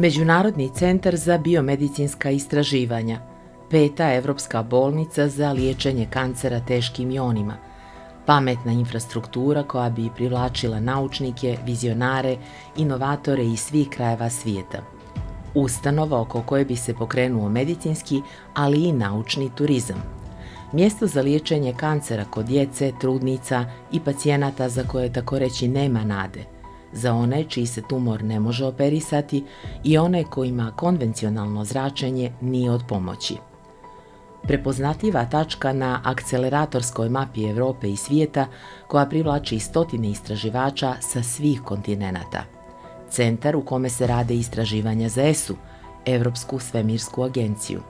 Međunarodni centar za biomedicinska istraživanja, 5. evropska bolnica za liječenje kancera teškim jonima, pametna infrastruktura koja bi privlačila naučnike, vizionare, inovatore iz svih krajeva svijeta. Ustanova oko koje bi se pokrenuo medicinski, ali i naučni turizam. Mjesto za liječenje kancera kod djece, trudnica i pacijenata za koje tako reći nema nade. Za one čiji se tumor ne može operisati i one kojima konvencionalno zračenje nije od pomoći. Prepoznatljiva tačka na akceleratorskoj mapi Evrope i svijeta koja privlači stotine istraživača sa svih kontinenata. Centar u kome se rade istraživanja za ESU, Evropsku svemirsku agenciju.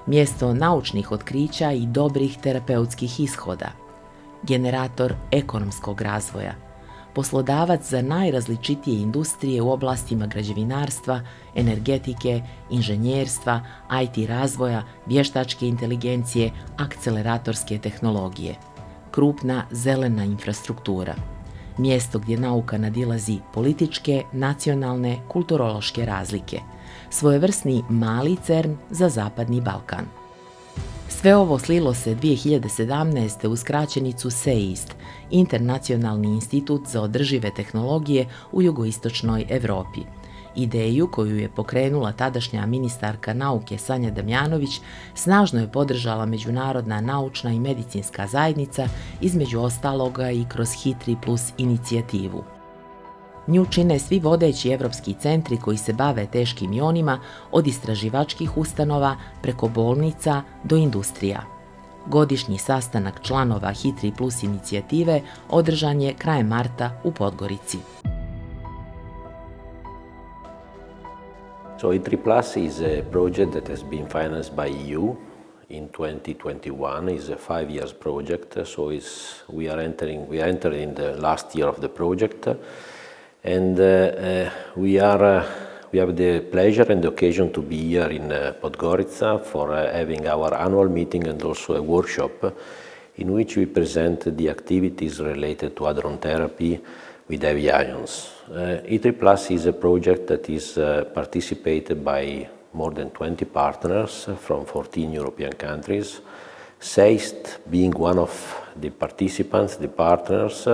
Mjesto naučnih otkrića i dobrih terapeutskih ishoda. Generator ekonomskog razvoja. Poslodavac za najrazličitije industrije u oblastima građevinarstva, energetike, inženjerstva, IT razvoja, vještačke inteligencije, akceleratorske tehnologije. Krupna zelena infrastruktura. Mjesto gdje nauka nadilazi političke, nacionalne, kulturološke razlike. Svojevrsni mali Cern za Zapadni Balkan. Sve ovo slilo se 2017. u skraćenicu SEIST, Internacionalni institut za održive tehnologije u jugoistočnoj Evropi. Ideju koju je pokrenula tadašnja ministarka nauke Sanja Damjanović snažno je podržala međunarodna naučna i medicinska zajednica, između ostaloga i kroz Hitri plus inicijativu. Nju čine svi vodeći evropski centri koji se bave teškim jonima, od istraživačkih ustanova preko bolnica do industrija. Godišnji sastanak članova Hitri plus inicijative održan je krajem marta u Podgorici. So ITRI Plus is a project that has been financed by EU in 2021. It's a 5 years project, so we are entering in the last year of the project, and we have the pleasure and the occasion to be here in Podgorica for having our annual meeting and also a workshop in which we present the activities related to hadron therapy with heavy ions. ITRI Plus is a project that is participated by more than 20 partners from 14 European countries, SEIST being one of the participants, the partners,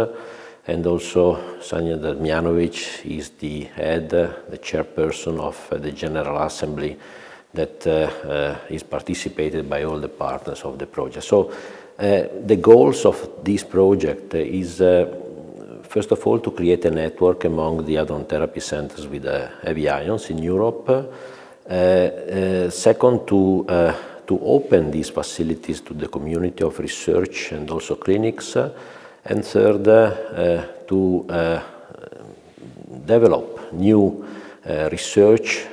and also Sanja Damjanović is the head, the chairperson of the General Assembly that is participated by all the partners of the project. So the goals of this project is first of all to create a network among the hadron therapy centers with heavy ions in Europe. Second, to open these facilities to the community of research and also clinics. And third, to develop new research,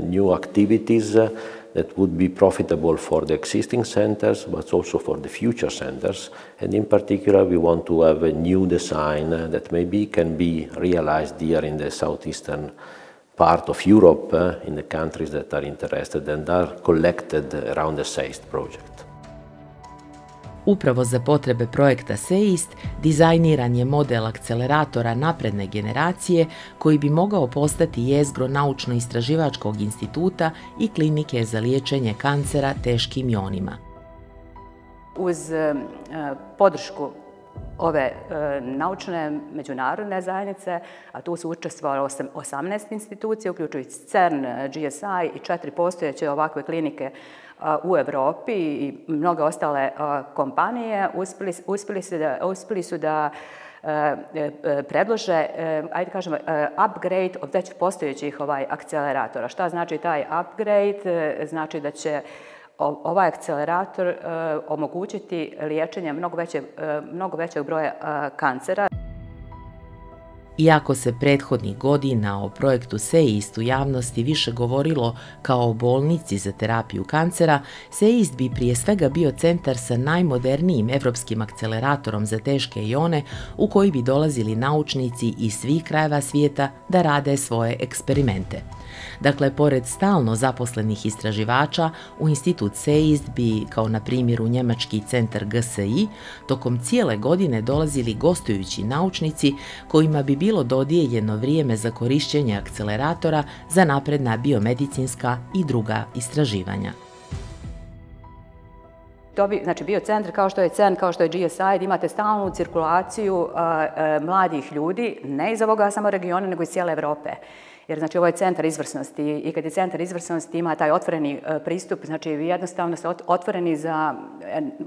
new activities that would be profitable for the existing centers, but also for the future centers. And in particular, we want to have a new design that maybe can be realized here in the southeastern part of Europe, in the countries that are interested and are collected around the SEIST project. Upravo za potrebe projekta SEIST dizajniran je model akceleratora napredne generacije koji bi mogao postati jezgro naučno-istraživačkog instituta i klinike za liječenje kancera teškim jonima. Uz podršku ove naučne međunarodne zajednice, a tu su učestvovali 18 institucija, uključujući Cern, GSI i 4 postojeće ovakve klinike u Evropi i mnoge ostale kompanije, uspjeli su da predlože, ajde kažemo, upgrade od već postojećih akceleratora. Šta znači taj upgrade? Znači da će ovaj akcelerator omogućiti liječenje mnogo većeg broja kancera. Iako se prethodnih godina o projektu SEIST u javnosti više govorilo kao o bolnici za terapiju kancera, SEIST bi prije svega bio centar sa najmodernijim evropskim akceleratorom za teške jone u koji bi dolazili naučnici iz svih krajeva svijeta da rade svoje eksperimente. Dakle, pored stalno zaposlenih istraživača, u institut SEIST bi, kao na primjeru njemački centar GSI, tokom cijele godine dolazili gostujući naučnici kojima bi bilo dodijeljeno vrijeme za korištenje akceleratora za napredna biomedicinska i druga istraživanja. To bi bio centar kao što je Cern, kao što je GSI, imate stalnu cirkulaciju mladih ljudi, ne iz ovoga samo regiona, nego iz cijele Evrope. Jer ovo je centar izvrsnosti i kad je centar izvrsnosti ima taj otvoreni pristup, vi jednostavno ste otvoreni za,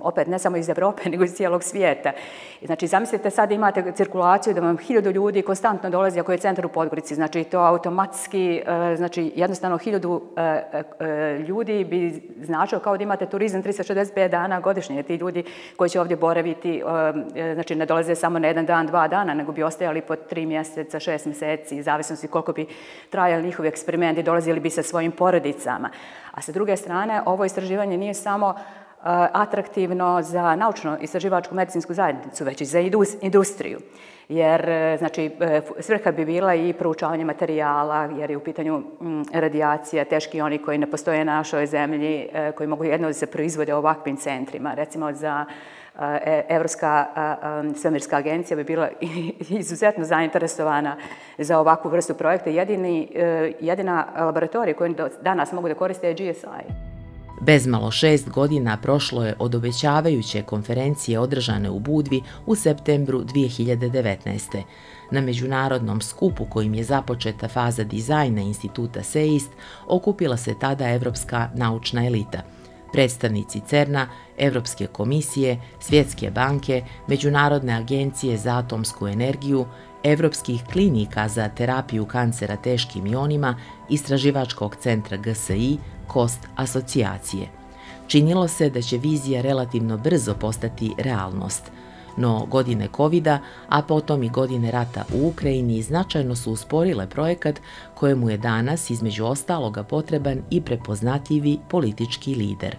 opet ne samo iz Evrope, nego iz cijelog svijeta. Zamislite sad imate cirkulaciju da vam 1000 ljudi konstantno dolazi ako je centar u Podgorici, to automatski, jednostavno 1000 ljudi bi značilo kao da imate turizam 365 dana godišnje. Ti ljudi koji će ovdje boraviti, ne dolaze samo na 1 dan, 2 dana, nego bi ostajali po 3 mjeseca, 6 mjeseci, zavisnosti koliko bi trajali njihovi eksperimenti, dolazili bi sa svojim porodicama. A sa druge strane, ovo istraživanje nije samo atraktivno za naučno-istraživačku medicinsku zajednicu, već i za industriju. Jer, svrha bi bila i proučavanje materijala, jer je u pitanju radijacija, teški oni koji ne postoje na našoj zemlji, koji mogu jedno da se proizvode u ovakvim centrima. Recimo, za Evropska svemirska agencija bi bila izuzetno zainteresovana za ovakvu vrstu projekta. Jedina laboratorija koju danas mogu da koriste je GSI. Bezmalo 6 godina prošlo je od obećavajuće konferencije održane u Budvi u septembru 2019. Na međunarodnom skupu kojim je započeta faza dizajna instituta SEIST okupila se tada evropska naučna elita. Predstavnici Cerna, Evropske komisije, Svjetske banke, Međunarodne agencije za atomsku energiju, Evropskih klinika za terapiju kancera teškim ionima, Istraživačkog centra GSI, KOST asocijacije. Činilo se da će vizija relativno brzo postati realnost, no godine Covida, a potom i godine rata u Ukrajini značajno su usporile projekat kojemu je danas, između ostaloga, potreban i prepoznatljivi politički lider.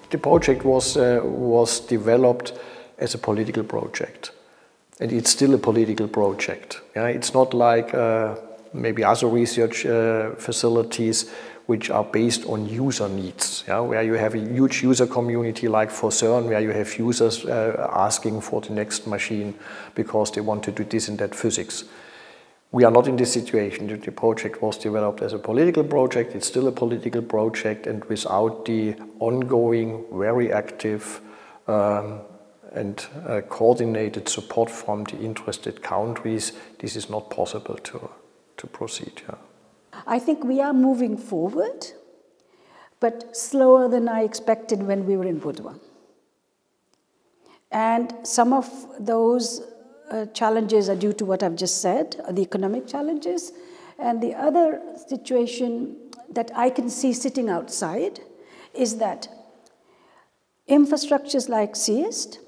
The project was developed as a political project, and it's still a political project. It's not like maybe other research facilities which are based on user needs, where you have a huge user community like for Cern, where you have users asking for the next machine because they want to do this and that physics. We are not in this situation. The project was developed as a political project. It's still a political project, and without the ongoing, very active and coordinated support from the interested countries, this is not possible to proceed. I think we are moving forward, but slower than I expected when we were in Budva. And some of those challenges are due to what I've just said, the economic challenges. And the other situation that I can see sitting outside is that infrastructures like SEIST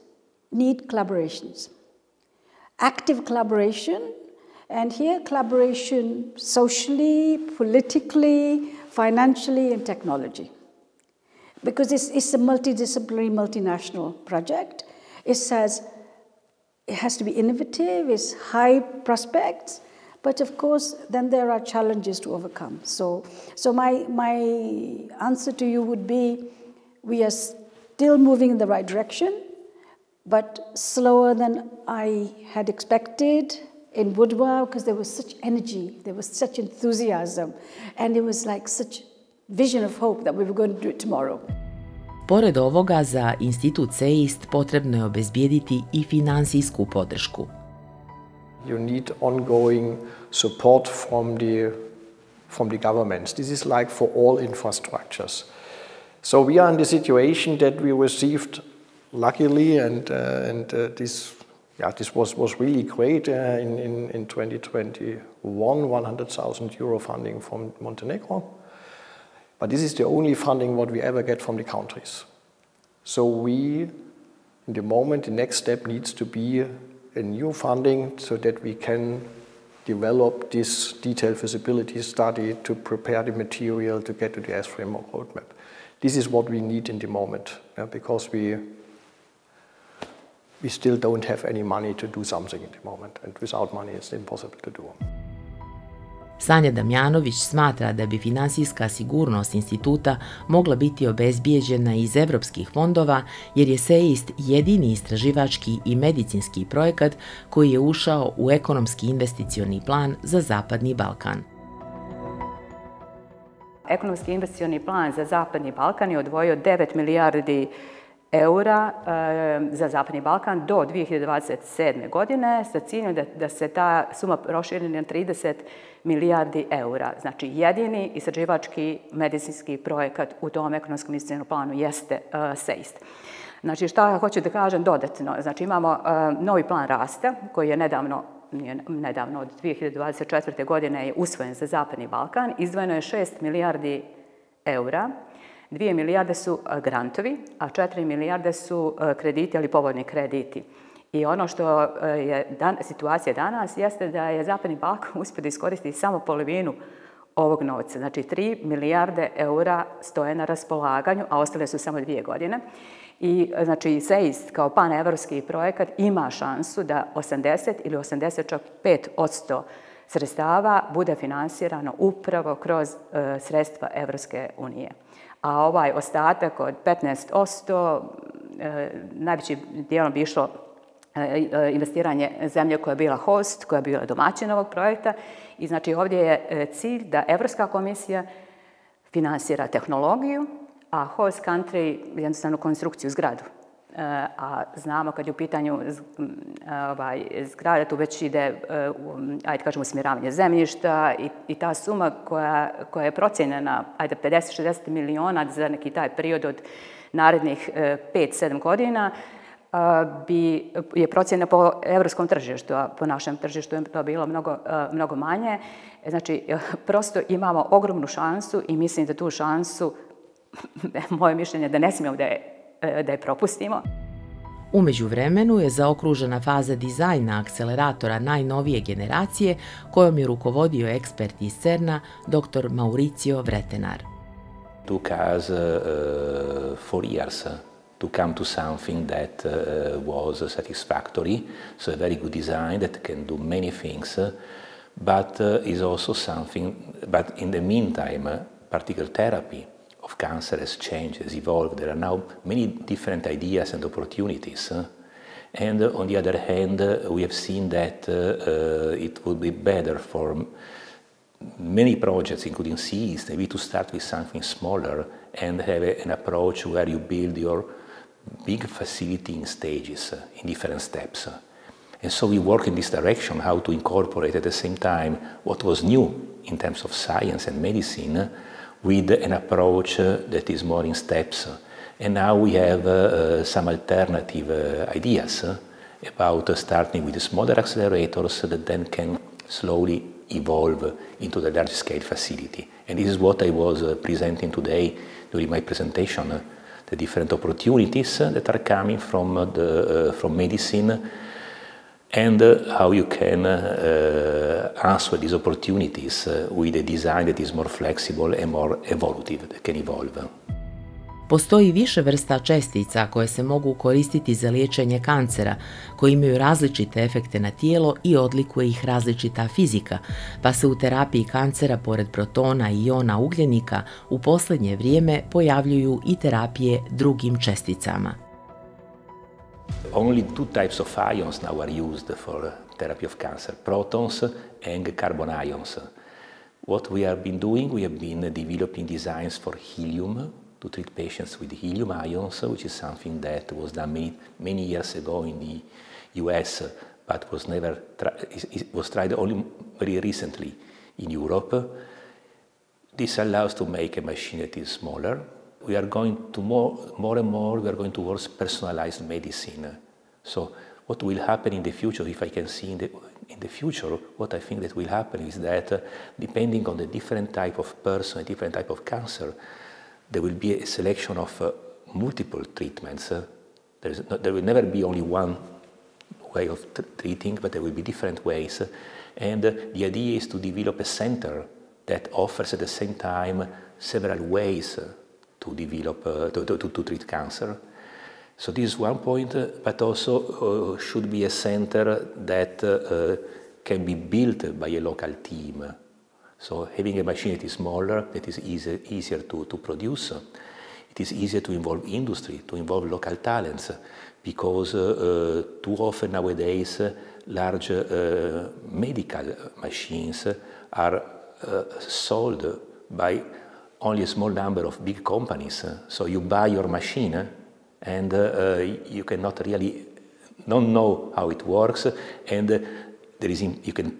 need collaborations, active collaboration, and here collaboration socially, politically, financially, and technology. Because it's a multidisciplinary, multinational project. It has to be innovative, it's high prospects, but of course, then there are challenges to overcome. So my answer to you would be, we are still moving in the right direction, but slower than I had expected in Budva, because there was such energy, there was such enthusiasm, and it was like such vision of hope that we were going to do it tomorrow. Pored ovoga, za institut SEIST potrebno je obezbijediti i finansijsku podršku. You need ongoing support from the governments. This is like for all infrastructures. So we are in the situation that we received, luckily, and this was really great in 2021, 100,000 euro funding from Montenegro. But this is the only funding what we ever get from the countries. So we, in the moment, the next step needs to be a new funding so that we can develop this detailed feasibility study to prepare the material to get to the S framework roadmap. This is what we need in the moment, because we still don't have any money to do something at the moment, and without money it's impossible to do. Sanja Damjanović smatra da bi finansijska sigurnost instituta mogla biti obezbijeđena iz evropskih fondova, jer je SEIST jedini istraživački i medicinski projekat koji je ušao u ekonomski investicioni plan za Zapadni Balkan. Ekonomski investicioni plan za Zapadni Balkan je odvojio 9 milijardi eura za Zapadni Balkan do 2027. godine sa ciljem da se ta suma proširi na 30 milijardi eura. Znači, jedini istraživački medicinski projekat u tom ekonomskom investicionom planu jeste SEIST. Znači, šta hoću da kažem dodatno? Znači, imamo novi plan rasta koji je nedavno od 2024. godine je usvojen za Zapadni Balkan. Izdvojeno je 6 milijardi eura. 2 milijarde su grantovi, a 4 milijarde su krediti, ali povoljni krediti. I ono što je situacija danas jeste da je Zapadni Balkan uspio da iskoristi samo polovinu ovog novca. Znači, 3 milijarde eura stoje na raspolaganju, a ostale su samo 2 godine. I znači, SEIST kao panevropski projekat ima šansu da 80 ili 85% sredstava bude finansirano upravo kroz sredstva Evropske unije. A ovaj ostatak od 15% najvećim dijelom bi išlo investiranje zemlje koja je bila host, koja je bila domaćin ovog projekta. I znači ovdje je cilj da Evropska komisija finansira tehnologiju, a host country jednostavno konstrukciju, zgradu. A znamo kad je u pitanju zgrada, tu već ide, ajde kažemo, usmjeravanje zemljišta i ta suma koja je procijenjena, ajde 50-60 miliona za neki taj period od narednih 5-7 godina, je procjena po evropskom tržištu, a po našem tržištu je to bilo mnogo manje. Znači, prosto imamo ogromnu šansu i mislim da tu šansu, moje mišljenje, da ne smijemo da je propustimo. U međuvremenu je zaokružena faza dizajna akceleratora najnovije generacije kojom je rukovodio ekspert iz Cerna, dr. Mauricio Vretenar. Took us 4 years to come to something that was satisfactory, so a very good design that can do many things, but is also something, but in the meantime, particle therapy of cancer has changed, has evolved. There are now many different ideas and opportunities. And on the other hand, we have seen that it would be better for many projects, including SEIST, maybe to start with something smaller and have an approach where you build your big facility in stages, in different steps. And so we work in this direction, how to incorporate at the same time what was new in terms of science and medicine with an approach that is more in steps. And now we have some alternative ideas about starting with the smaller accelerators that then can slowly evolve into the large-scale facility. And this is what I was presenting today during my presentation, the different opportunities that are coming from medicine and how you can answer these opportunities with a design that is more flexible and more evolutive, that can evolve. Postoji više vrsta čestica koje se mogu koristiti za liječenje kancera, koji imaju različite efekte na tijelo i odlikuje ih različita fizika, pa se u terapiji kancera pored protona i iona ugljenika u posljednje vrijeme pojavljuju i terapije drugim česticama. Only 2 types of ions now are used for therapy of cancer, protons and carbon ions. What we have been doing, we have been developing designs for helium to treat patients with helium ions, which is something that was done many years ago in the US, but was tried only very recently in Europe. This allows to make a machine that is smaller. We are going to more and more, we are going towards personalized medicine. So what will happen in the future, if I can see in the future, what I think that will happen is that depending on the different type of person, a different type of cancer, there will be a selection of multiple treatments. There will never be only one way of treating, but there will be different ways. And the idea is to develop a center that offers at the same time several ways to develop, to treat cancer. So this is one point, but also should be a center that can be built by a local team. So having a machine that is smaller, that is easier to produce, it is easier to involve industry, to involve local talents, because too often nowadays large medical machines are sold by only a small number of big companies. So you buy your machine and you cannot really don't know how it works, and you can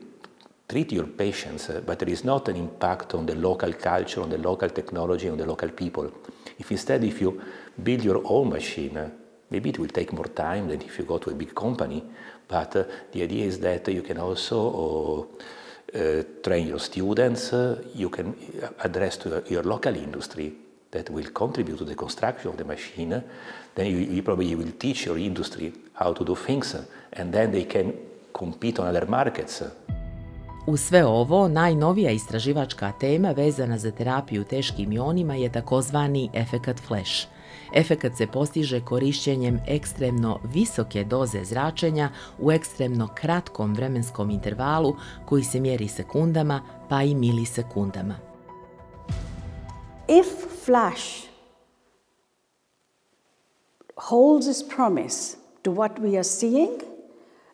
treat your patients, but there is not an impact on the local culture, on the local technology, on the local people. If you build your own machine, maybe it will take more time than if you go to a big company, but the idea is that you can also train your students, you can address to your local industry that will contribute to the construction of the machine. Then you probably will teach your industry how to do things, and then they can compete on other markets. U sve ovo, najnovija istraživačka tema vezana za terapiju teškim ionima je takozvani efekat flash. Efekat se postiže korišćenjem ekstremno visoke doze zračenja u ekstremno kratkom vremenskom intervalu koji se mjeri sekundama pa i milisekundama. If flash holds its promise to what we are seeing,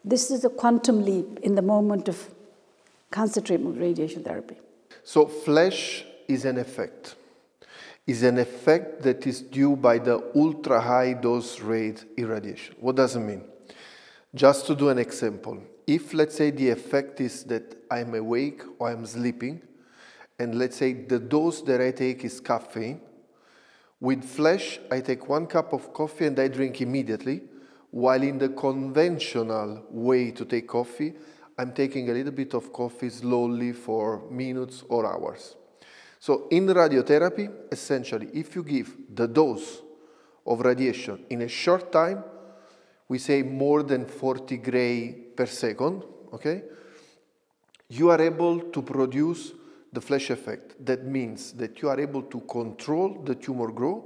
this is a quantum leap in the moment of cancer treatment radiation therapy. So flash is an effect. Is an effect that is due by the ultra high dose rate irradiation. What does it mean? Just to do an example, if let's say the effect is that I'm awake or I'm sleeping, and let's say the dose that I take is caffeine, with flash I take 1 cup of coffee and I drink immediately, while in the conventional way to take coffee, I'm taking a little bit of coffee slowly for minutes or hours. So in radiotherapy, essentially, if you give the dose of radiation in a short time, we say more than 40 gray per second, okay? You are able to produce the flash effect. That means that you are able to control the tumor growth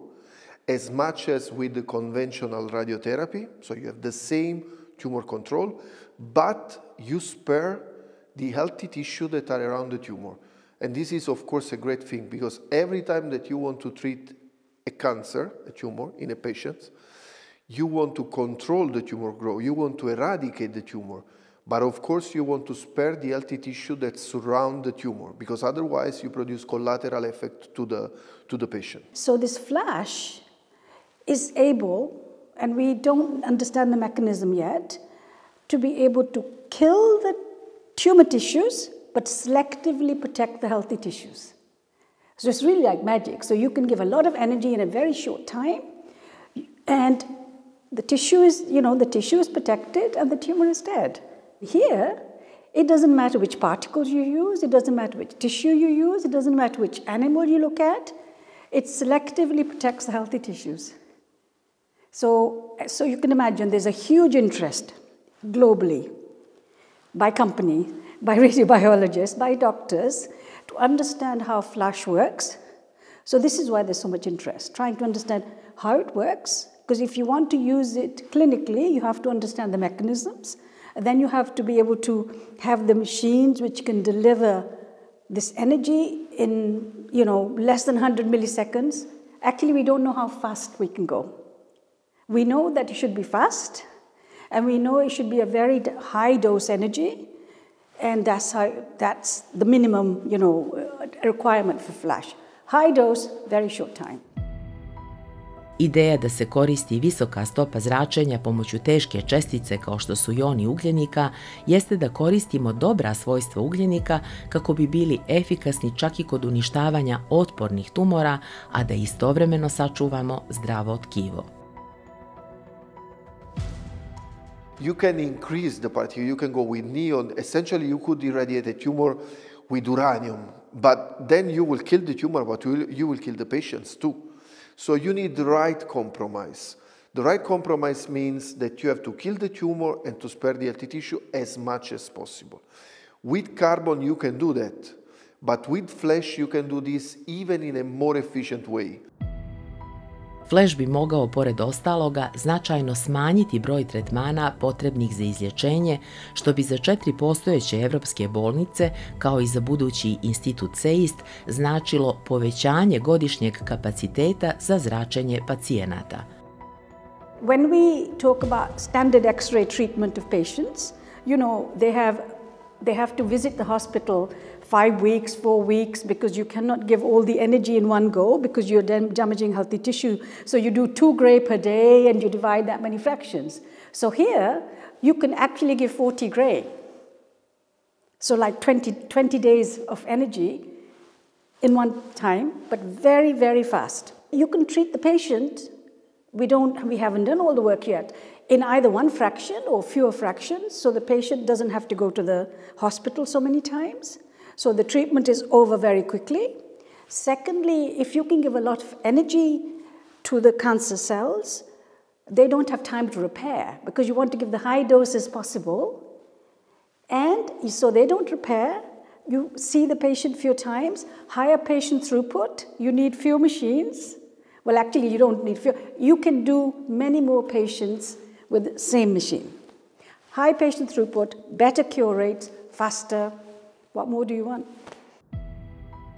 as much as with the conventional radiotherapy, so you have the same tumor control, but you spare the healthy tissue that are around the tumor. And this is, of course, a great thing, because every time that you want to treat a cancer, a tumor in a patient, you want to control the tumor growth, you want to eradicate the tumor, but of course you want to spare the healthy tissue that surround the tumor, because otherwise you produce collateral effect to the patient. So this flash is able, and we don't understand the mechanism yet, to be able to kill the tumor tissues but selectively protect the healthy tissues. So it's really like magic. So you can give a lot of energy in a very short time, and the tissue is protected and the tumor is dead. Here, it doesn't matter which particles you use, it doesn't matter which tissue you use, it doesn't matter which animal you look at, it selectively protects the healthy tissues. So you can imagine there's a huge interest globally by companies, by radiobiologists, by doctors, to understand how flash works. So this is why there's so much interest, trying to understand how it works, because if you want to use it clinically, you have to understand the mechanisms, and then you have to be able to have the machines which can deliver this energy in, less than 100 milliseconds. Actually, we don't know how fast we can go. We know that it should be fast, and we know it should be a very high dose energy, and that's the minimum, requirement for flash. High dose, very short time. Ideja da se koristi visoka stopa zračenja pomoću teške čestice kao što su ioni ugljenika jeste da koristimo dobra svojstva ugljenika kako bi bili efikasni čak i kod uništavanja otpornih tumora, a da istovremeno sačuvamo zdravo tkivo. You can increase the particle, you can go with neon. Essentially, you could irradiate a tumor with uranium, but then you will kill the tumor, but you will kill the patients too. So you need the right compromise. The right compromise means that you have to kill the tumor and to spare the healthy tissue as much as possible. With carbon, you can do that, but with flash, you can do this even in a more efficient way. Flash bi mogao, pored ostaloga, značajno smanjiti broj tretmana potrebnih za izlječenje, što bi za 4 postojeće evropske bolnice, kao i za budući institut SEIST, značilo povećanje godišnjeg kapaciteta za zračenje pacijenata. When we talk about standard X-ray treatment of patients, you know, they have to visit the hospital 5 weeks, 4 weeks, because you cannot give all the energy in one go because you're damaging healthy tissue. So you do 2 gray per day and you divide that many fractions. So here, you can actually give 40 gray. So like 20 days of energy in one time, but very, very fast. You can treat the patient. We haven't done all the work yet, in either one fraction or fewer fractions, so the patient doesn't have to go to the hospital so many times. So the treatment is over very quickly. Secondly, if you can give a lot of energy to the cancer cells, they don't have time to repair because you want to give the high doses possible. And so they don't repair. You see the patient few times. Higher patient throughput, you need few machines. Well, actually, you don't need few. You can do many more patients with the same machine. High patient throughput, better cure rates, faster. What more do you want?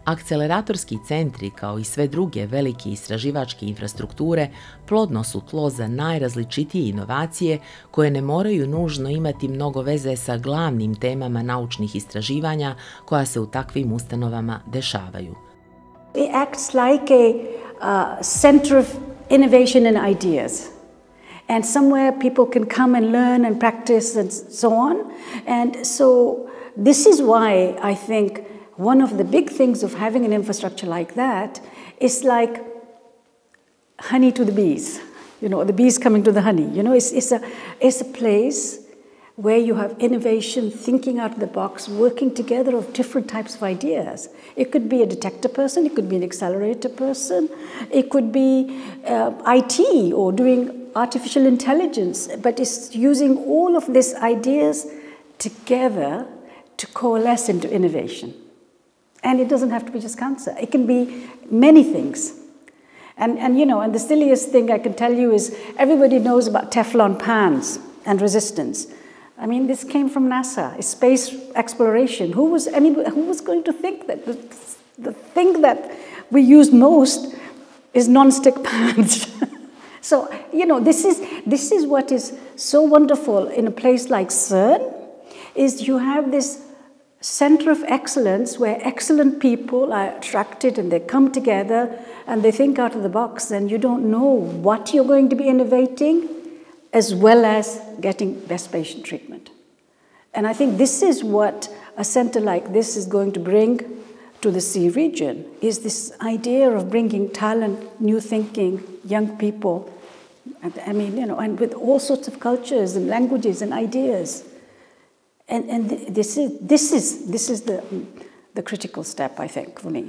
Akceleratorski centri, kao i sve druge velike istraživačke infrastrukture, plodno su tlo za najrazličitije inovacije koje ne moraju nužno imati mnogo veze sa glavnim temama naučnih istraživanja koja se u takvim ustanovama dešavaju. It acts like a center of innovation and ideas. And somewhere people can come and learn and practice and so on. And so this is why I think one of the big things of having an infrastructure like that is like honey to the bees. You know, the bees coming to the honey. You know, it's a place where you have innovation, thinking out of the box, working together of different types of ideas. It could be a detector person, it could be an accelerator person, it could be IT or doing artificial intelligence, but it's using all of these ideas together to coalesce into innovation. And it doesn't have to be just cancer. It can be many things. And you know, and the silliest thing I can tell you is everybody knows about Teflon pans and resistance. I mean, this came from NASA, it's space exploration. Who was going to think that the thing that we use most is non-stick pans? So, you know, this is what is so wonderful in a place like Cern, is you have this center of excellence where excellent people are attracted and they come together and they think out of the box, and you don't know what you're going to be innovating, as well as getting best patient treatment. And I think this is what a center like this is going to bring to the Sea region, is this idea of bringing talent, new thinking, young people, I mean, you know, and with all sorts of cultures and languages and ideas. And this is the critical step, I think, for me.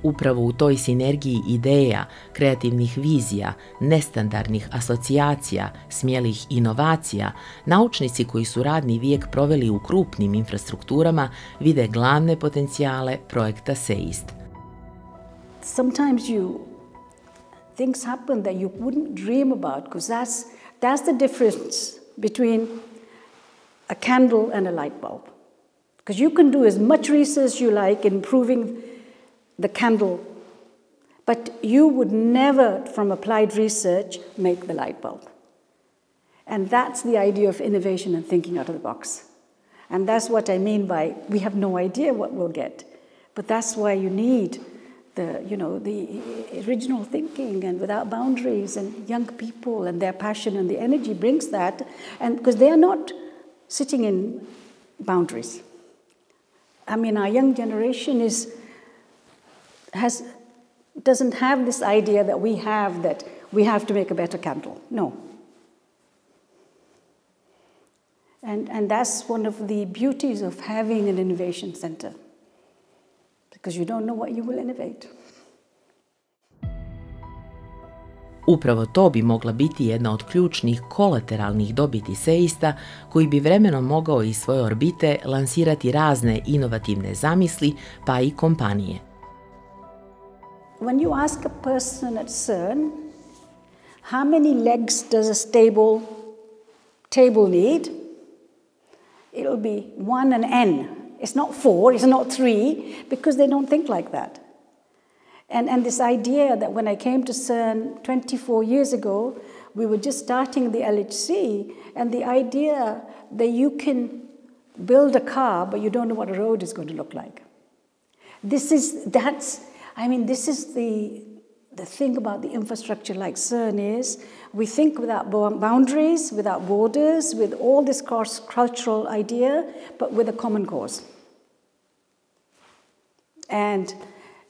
Upravo u toj sinergiji ideja, kreativnih vizija, nestandardnih asocijacija, smjelih inovacija, naučnici koji su radni vijek proveli u krupnim infrastrukturama vide glavne potencijale projekta SEIST. Sometimes things happen that you wouldn't dream about, because that's the difference between a candle and a light bulb. Because you can do as much research you like in improving the candle, but you would never, from applied research, make the light bulb. And that's the idea of innovation and thinking out of the box. And that's what I mean by we have no idea what we'll get. But that's why you need the original thinking and without boundaries, and young people and their passion and the energy brings that, and because they are not sitting in boundaries. I mean, our young generation doesn't have this idea that we have to make a better candle. No. And that's one of the beauties of having an innovation center, because you don't know what you will innovate. Upravo to bi mogla biti jedna od ključnih kolateralnih dobiti SEIST-a, koji bi vremenom mogao iz svoje orbite lansirati razne inovativne zamisli, pa i kompanije. When you ask a person at Cern how many legs does a table need? It'll be 1 and n. It's not 4, it's not 3, because they don't think like that. And this idea that when I came to Cern 24 years ago, we were just starting the LHC, and the idea that you can build a car, but you don't know what a road is going to look like. This is the thing about the infrastructure like Cern is, we think without boundaries, without borders, with all this cross-cultural idea, but with a common cause. And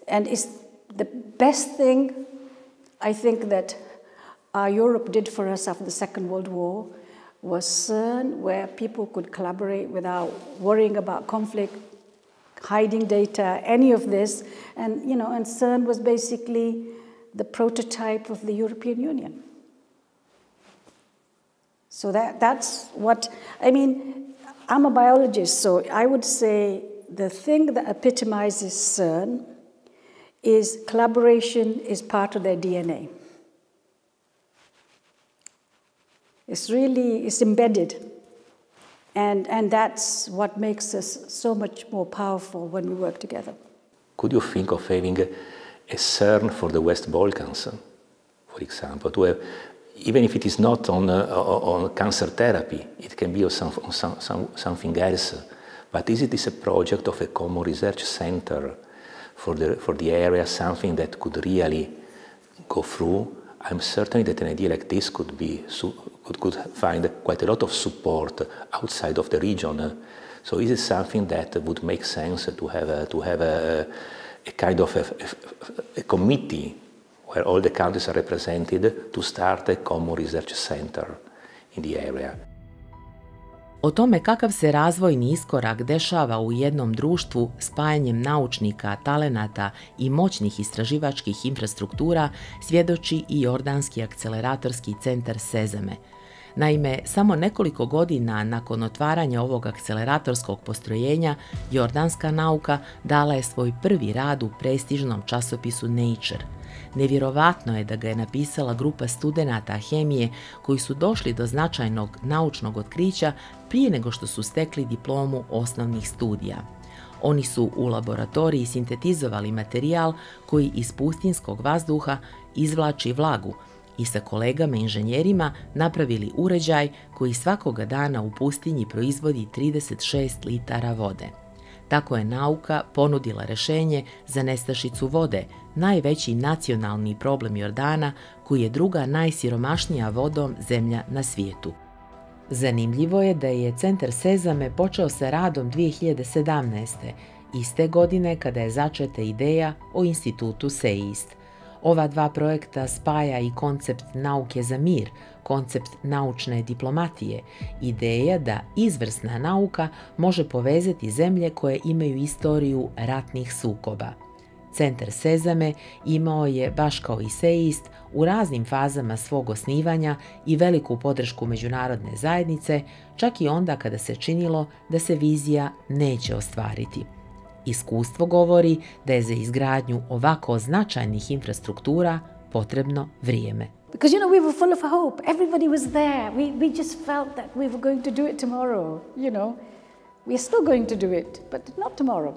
it's the best thing, I think, that our Europe did for us after the Second World War was Cern, where people could collaborate without worrying about conflict, hiding data, any of this. And, and Cern was basically the prototype of the European Union. So that's what, I'm a biologist, so I would say the thing that epitomizes Cern is collaboration is part of their DNA. It's embedded. And that's what makes us so much more powerful when we work together. Could you think of having a Cern for the West Balkans, for example, to have, even if it is not on cancer therapy, it can be on something else. But is it a project of a common research center for the area, something that could really go through? I'm certain that an idea like this could find quite a lot of support outside of the region. So is it something that would make sense to have a kind of a committee where all the countries are represented to start a common research center in the area? O tome kakav se razvojni iskorak dešava u jednom društvu spajanjem naučnika, talenata i moćnih istraživačkih infrastruktura svjedoči i Jordanski akceleratorski centar Sezame. Naime, samo nekoliko godina nakon otvaranja ovog akceleratorskog postrojenja, jordanska nauka dala je svoj prvi rad u prestižnom časopisu Nature. Nevjerovatno je da ga je napisala grupa studenata hemije koji su došli do značajnog naučnog otkrića prije nego što su stekli diplomu osnovnih studija. Oni su u laboratoriji sintetizovali materijal koji iz pustinskog vazduha izvlači vlagu i sa kolegama inženjerima napravili uređaj koji svakoga dana u pustinji proizvodi 36 litara vode. Tako je nauka ponudila rješenje za nestašicu vode, najveći nacionalni problem Jordana, koji je druga najsiromašnija vodom zemlja na svijetu. Zanimljivo je da je centar Sezame počeo sa radom 2017. iste godine kada je začeta ideja o institutu SEIST. Ova dva projekta spaja i koncept nauke za mir, koncept naučne diplomatije, ideja da izvrsna nauka može povezati zemlje koje imaju istoriju ratnih sukoba. Centar Sezame imao je, baš kao i SEIST, u raznim fazama svog osnivanja i veliku podršku međunarodne zajednice, čak i onda kada se činilo da se vizija neće ostvariti. Iskustvo govori da je za izgradnju ovako značajnih infrastruktura potrebno vrijeme. Because, we were full of hope. Everybody was there. We just felt that we were going to do it tomorrow, We're still going to do it, but not tomorrow.